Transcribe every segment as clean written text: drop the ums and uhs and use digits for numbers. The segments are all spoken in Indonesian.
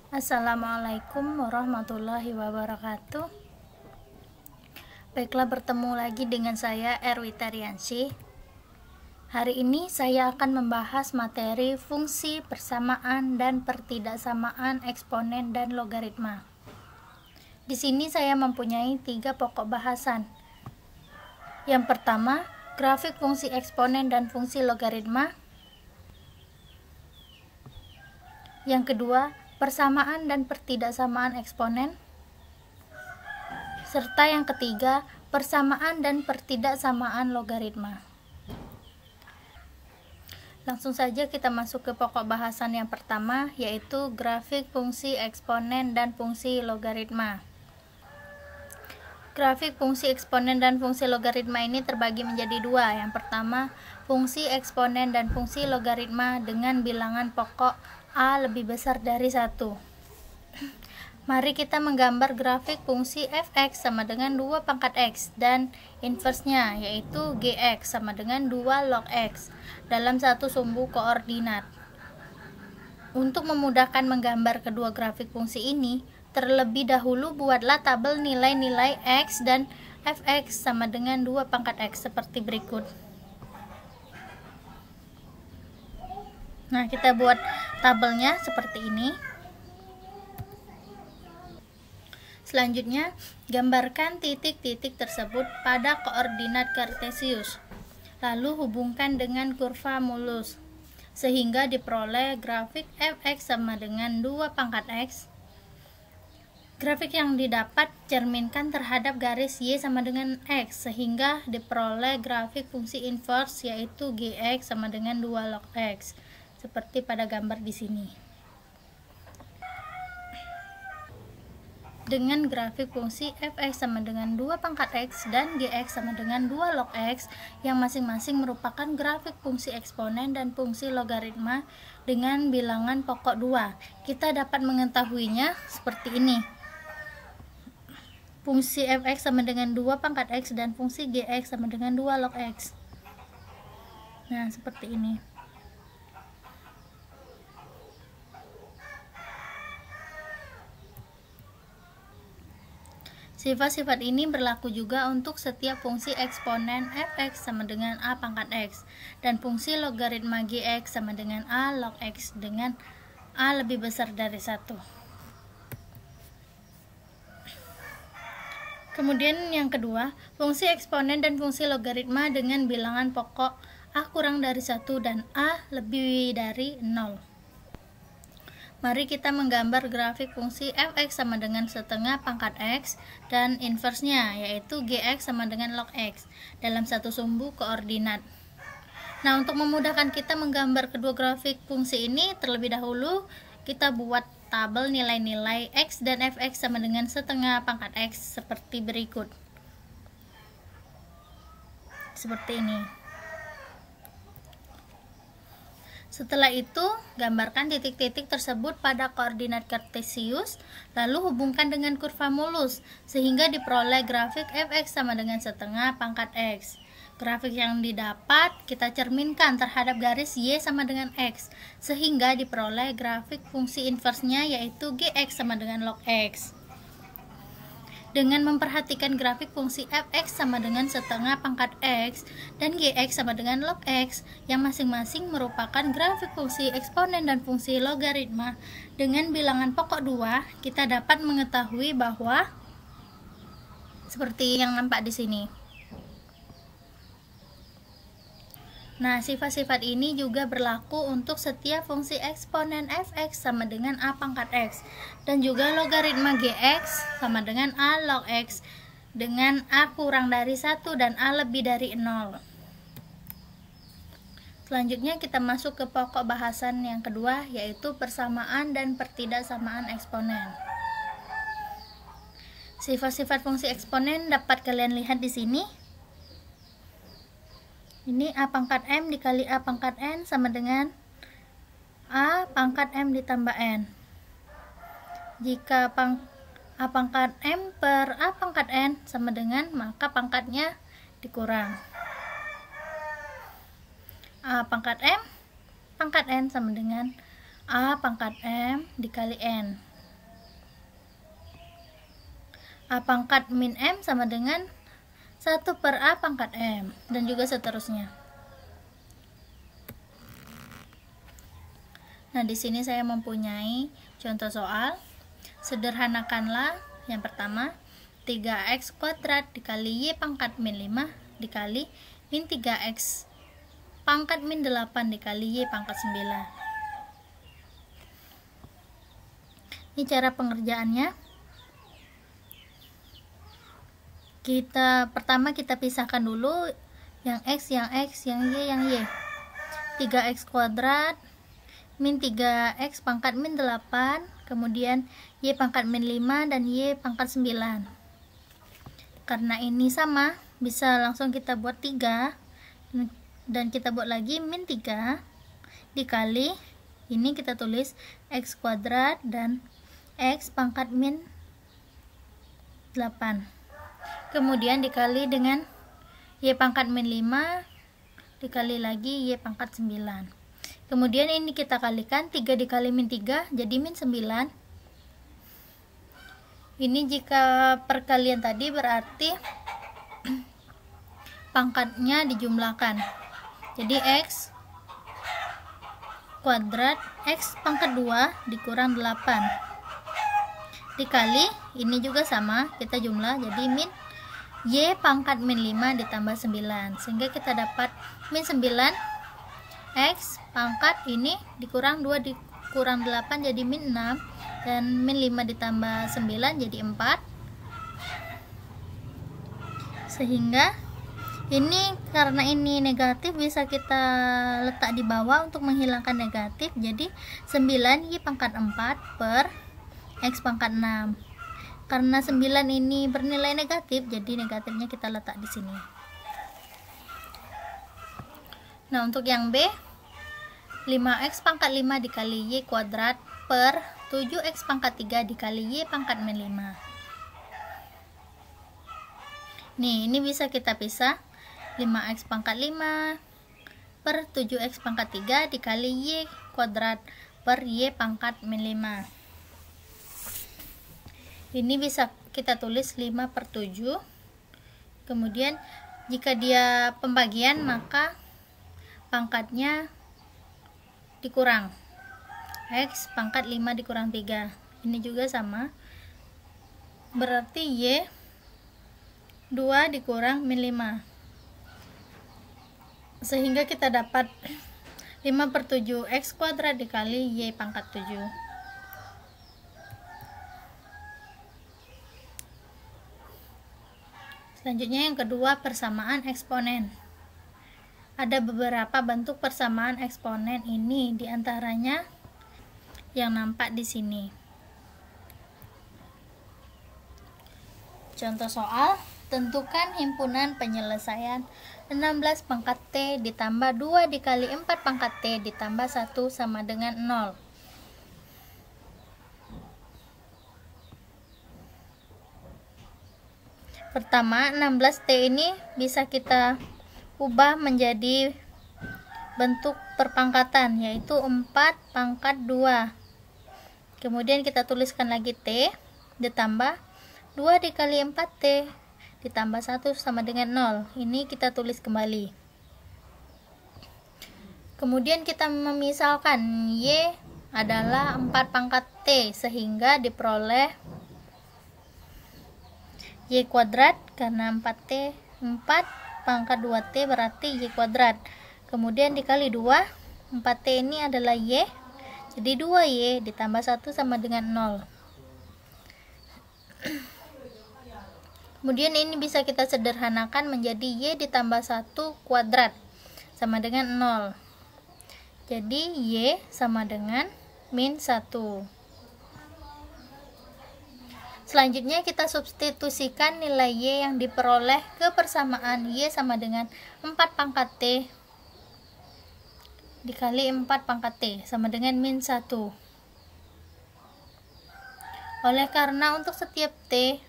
Assalamualaikum warahmatullahi wabarakatuh. Baiklah, bertemu lagi dengan saya Erwita Riansyih. Hari ini saya akan membahas materi fungsi persamaan dan pertidaksamaan eksponen dan logaritma. Di sini saya mempunyai 3 pokok bahasan. Yang pertama, grafik fungsi eksponen dan fungsi logaritma. Yang kedua, persamaan dan pertidaksamaan eksponen. Serta yang ketiga, persamaan dan pertidaksamaan logaritma. Langsung saja kita masuk ke pokok bahasan yang pertama, yaitu grafik fungsi eksponen dan fungsi logaritma. Grafik fungsi eksponen dan fungsi logaritma ini terbagi menjadi 2. Yang pertama, fungsi eksponen dan fungsi logaritma dengan bilangan pokok A lebih besar dari 1. Mari kita menggambar grafik fungsi f(x) sama dengan 2 pangkat x dan inversnya, yaitu gx sama dengan 2 log x dalam satu sumbu koordinat. Untuk memudahkan menggambar kedua grafik fungsi ini, terlebih dahulu buatlah tabel nilai-nilai x dan fx sama dengan 2 pangkat x seperti berikut. Nah, kita buat tabelnya seperti ini. Selanjutnya, gambarkan titik-titik tersebut pada koordinat kartesius. Lalu hubungkan dengan kurva mulus, sehingga diperoleh grafik fx sama dengan 2 pangkat x. Grafik yang didapat cerminkan terhadap garis y sama dengan x, sehingga diperoleh grafik fungsi inverse, yaitu gx sama dengan 2 log x. Seperti pada gambar di sini. Dengan grafik fungsi fx sama dengan 2 pangkat x dan gx sama dengan 2 log x yang masing-masing merupakan grafik fungsi eksponen dan fungsi logaritma dengan bilangan pokok 2, kita dapat mengetahuinya seperti ini. Fungsi fx sama dengan 2 pangkat x dan fungsi gx sama dengan 2 log x. Nah, seperti ini. Sifat-sifat ini berlaku juga untuk setiap fungsi eksponen fx sama dengan a pangkat x dan fungsi logaritma gx sama dengan a log x dengan a lebih besar dari 1. Kemudian yang kedua, fungsi eksponen dan fungsi logaritma dengan bilangan pokok a kurang dari 1 dan a lebih dari 0. Mari kita menggambar grafik fungsi fx sama dengan setengah pangkat x dan inversnya, yaitu gx sama dengan log x dalam satu sumbu koordinat. Nah, untuk memudahkan kita menggambar kedua grafik fungsi ini, terlebih dahulu kita buat tabel nilai-nilai x dan fx sama dengan setengah pangkat x seperti berikut. Seperti ini. Setelah itu, gambarkan titik-titik tersebut pada koordinat kartesius, lalu hubungkan dengan kurva mulus, sehingga diperoleh grafik fx sama dengan setengah pangkat x. Grafik yang didapat kita cerminkan terhadap garis y sama dengan x, sehingga diperoleh grafik fungsi inversnya, yaitu gx sama dengan log x. Dengan memperhatikan grafik fungsi fx sama dengan setengah pangkat x dan gx sama dengan log x yang masing-masing merupakan grafik fungsi eksponen dan fungsi logaritma dengan bilangan pokok 2, kita dapat mengetahui bahwa seperti yang nampak di sini. Nah, sifat-sifat ini juga berlaku untuk setiap fungsi eksponen fx sama dengan a pangkat x dan juga logaritma gx sama dengan a log x dengan a kurang dari 1 dan a lebih dari 0. Selanjutnya kita masuk ke pokok bahasan yang kedua, yaitu persamaan dan pertidaksamaan eksponen. Sifat-sifat fungsi eksponen dapat kalian lihat di sini. Ini a pangkat m dikali a pangkat n sama dengan a pangkat m ditambah n. Jika a pangkat m per a pangkat n sama dengan, maka pangkatnya dikurang. A pangkat m pangkat n sama dengan a pangkat m dikali n. A pangkat min M sama dengan 1 per A pangkat M, dan juga seterusnya. Nah, di sini saya mempunyai contoh soal. Sederhanakanlah yang pertama, 3x kuadrat dikali y pangkat min 5 dikali min 3x pangkat min 8 dikali y pangkat 9. Ini cara pengerjaannya. Pertama kita pisahkan dulu yang x, yang x, yang y, yang y. 3x kuadrat min 3x pangkat min 8, kemudian y pangkat min 5 dan y pangkat 9. Karena ini sama, bisa langsung kita buat 3 dan kita buat lagi min 3 dikali, ini kita tulis x kuadrat dan x pangkat min 8, kemudian dikali dengan y pangkat min 5 dikali lagi y pangkat 9. Kemudian ini kita kalikan, 3 dikali min 3 jadi min 9. Ini jika perkalian tadi berarti pangkatnya dijumlahkan. Jadi x kuadrat x pangkat 2 dikurang 8 dikali, ini juga sama, kita jumlah jadi min y pangkat min 5 ditambah 9, sehingga kita dapat min 9 x pangkat ini dikurang 2 dikurang 8 jadi min 6, dan min 5 ditambah 9 jadi 4. Sehingga ini, karena ini negatif, bisa kita letak di bawah untuk menghilangkan negatif. Jadi 9 y pangkat 4 per x pangkat 6. Karena 9 ini bernilai negatif, jadi negatifnya kita letak di sini. Nah, untuk yang B, 5x pangkat 5 dikali y kuadrat per 7x pangkat 3 dikali y pangkat min 5. Nih, ini bisa kita pisah. 5x pangkat 5 per 7x pangkat 3 dikali y kuadrat per y pangkat min 5. Ini bisa kita tulis 5 per 7. Kemudian jika dia pembagian, maka pangkatnya dikurang, x pangkat 5 dikurang 3, ini juga sama, berarti y 2 dikurang min 5, sehingga kita dapat 5 per 7 x kuadrat dikali y pangkat 7. Selanjutnya yang kedua, persamaan eksponen. Ada beberapa bentuk persamaan eksponen ini, diantaranya yang nampak di sini. Contoh soal, tentukan himpunan penyelesaian 16 pangkat T ditambah 2 dikali 4 pangkat T ditambah 1 sama dengan 0. Pertama, 16T ini bisa kita ubah menjadi bentuk perpangkatan, yaitu 4 pangkat 2. Kemudian kita tuliskan lagi T ditambah 2 dikali 4T ditambah 1 sama dengan 0. Ini kita tulis kembali. Kemudian kita memisalkan Y adalah 4 pangkat T, sehingga diperoleh Y kuadrat, karena 4T 4 pangkat 2T berarti Y kuadrat. Kemudian dikali 2, 4T ini adalah Y, jadi 2Y ditambah 1 sama dengan 0. Kemudian ini bisa kita sederhanakan menjadi Y ditambah 1 kuadrat sama dengan 0. Jadi Y sama dengan min 1. Selanjutnya kita substitusikan nilai Y yang diperoleh ke persamaan Y sama dengan 4 pangkat T dikali 4 pangkat T sama dengan min 1. Oleh karena untuk setiap T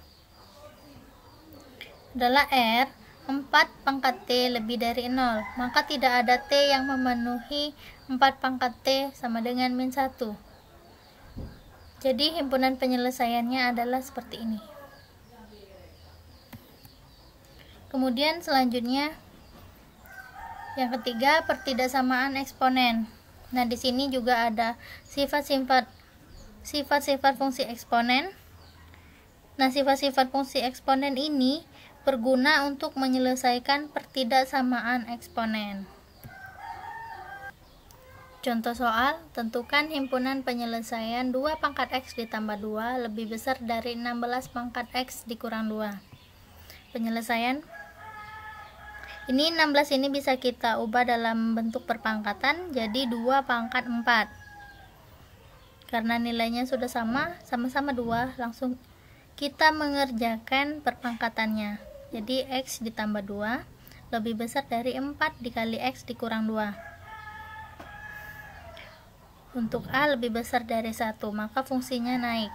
adalah R, 4 pangkat T lebih dari 0, maka tidak ada T yang memenuhi 4 pangkat T sama dengan min 1. Jadi himpunan penyelesaiannya adalah seperti ini. Kemudian selanjutnya yang ketiga, pertidaksamaan eksponen. Nah, di sini juga ada sifat-sifat fungsi eksponen. Nah, sifat-sifat fungsi eksponen ini berguna untuk menyelesaikan pertidaksamaan eksponen. Contoh soal, tentukan himpunan penyelesaian 2 pangkat X ditambah 2 lebih besar dari 16 pangkat X dikurang 2. Penyelesaian. Ini 16 ini bisa kita ubah dalam bentuk perpangkatan jadi 2 pangkat 4. Karena nilainya sudah sama-sama 2, langsung kita mengerjakan perpangkatannya. Jadi X ditambah 2 lebih besar dari 4 dikali X dikurang 2. Untuk A lebih besar dari 1, maka fungsinya naik.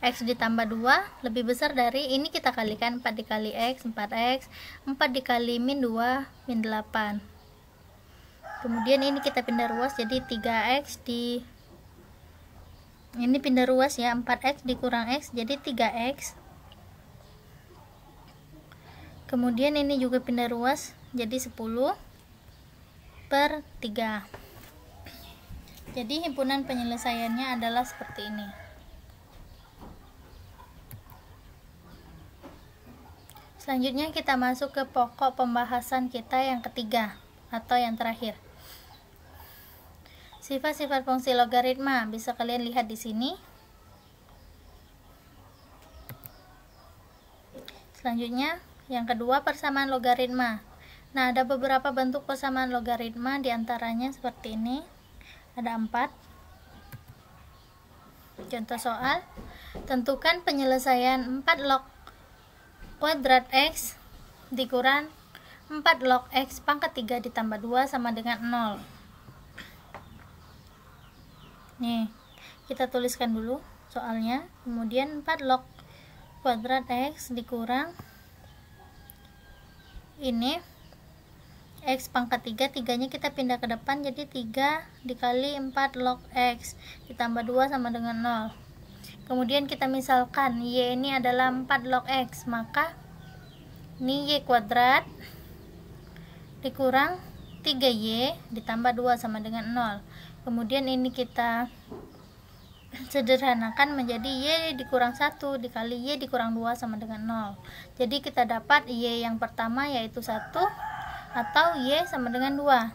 X ditambah 2 lebih besar dari, ini kita kalikan 4 dikali X, 4X, 4 dikali min 2, min 8. Kemudian ini kita pindah ruas jadi 3X ini pindah ruas ya, 4X dikurang X jadi 3X. Kemudian ini juga pindah ruas jadi 10/3. Jadi himpunan penyelesaiannya adalah seperti ini. Selanjutnya kita masuk ke pokok pembahasan kita yang ketiga atau yang terakhir. Sifat-sifat fungsi logaritma bisa kalian lihat di sini. Selanjutnya yang kedua, persamaan logaritma. Nah, ada beberapa bentuk persamaan logaritma, diantaranya seperti ini. Ada 4. Contoh soal, tentukan penyelesaian 4 log kuadrat X dikurang 4 log X pangkat 3 ditambah 2 sama dengan 0. Nih, kita tuliskan dulu soalnya. Kemudian 4 log kuadrat X dikurang ini X pangkat 3, 3-nya kita pindah ke depan jadi 3 dikali 4 log X ditambah 2 sama dengan 0. Kemudian kita misalkan Y ini adalah 4 log X, maka ini Y kuadrat dikurang 3Y ditambah 2 sama dengan 0. Kemudian ini kita sederhanakan menjadi Y dikurang 1 dikali Y dikurang 2 sama dengan 0. Jadi kita dapat Y yang pertama yaitu 1 atau Y sama dengan 2.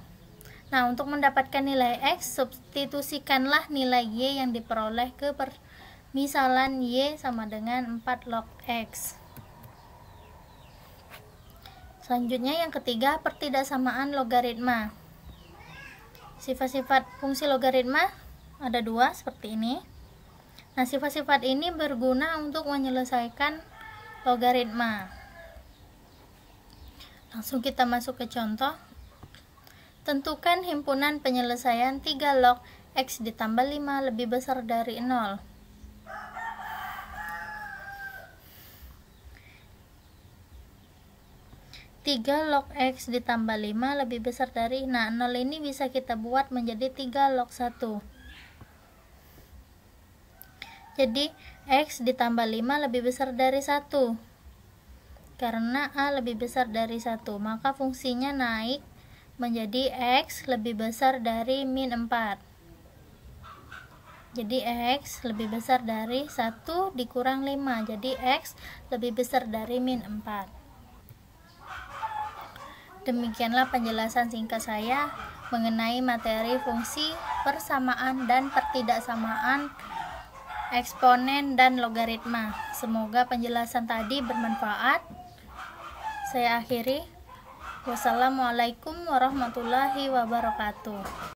Nah, untuk mendapatkan nilai X, substitusikanlah nilai Y yang diperoleh ke misalan Y sama dengan 4 log X. Selanjutnya yang ketiga, pertidaksamaan logaritma. Sifat-sifat fungsi logaritma ada 2 seperti ini. Nah, sifat-sifat ini berguna untuk menyelesaikan logaritma. Langsung kita masuk ke contoh. Tentukan himpunan penyelesaian 3 log X ditambah 5 lebih besar dari 0. 3 log X ditambah 5 lebih besar dari, nah 0 ini bisa kita buat menjadi 3 log 1. Jadi X ditambah 5 lebih besar dari 1. Karena A lebih besar dari 1, maka fungsinya naik menjadi X lebih besar dari min 4. Jadi X lebih besar dari 1 dikurang 5. Jadi X lebih besar dari min 4. Demikianlah penjelasan singkat saya mengenai materi fungsi, persamaan dan pertidaksamaan eksponen dan logaritma. Semoga penjelasan tadi bermanfaat. Saya akhiri. Wassalamualaikum warahmatullahi wabarakatuh.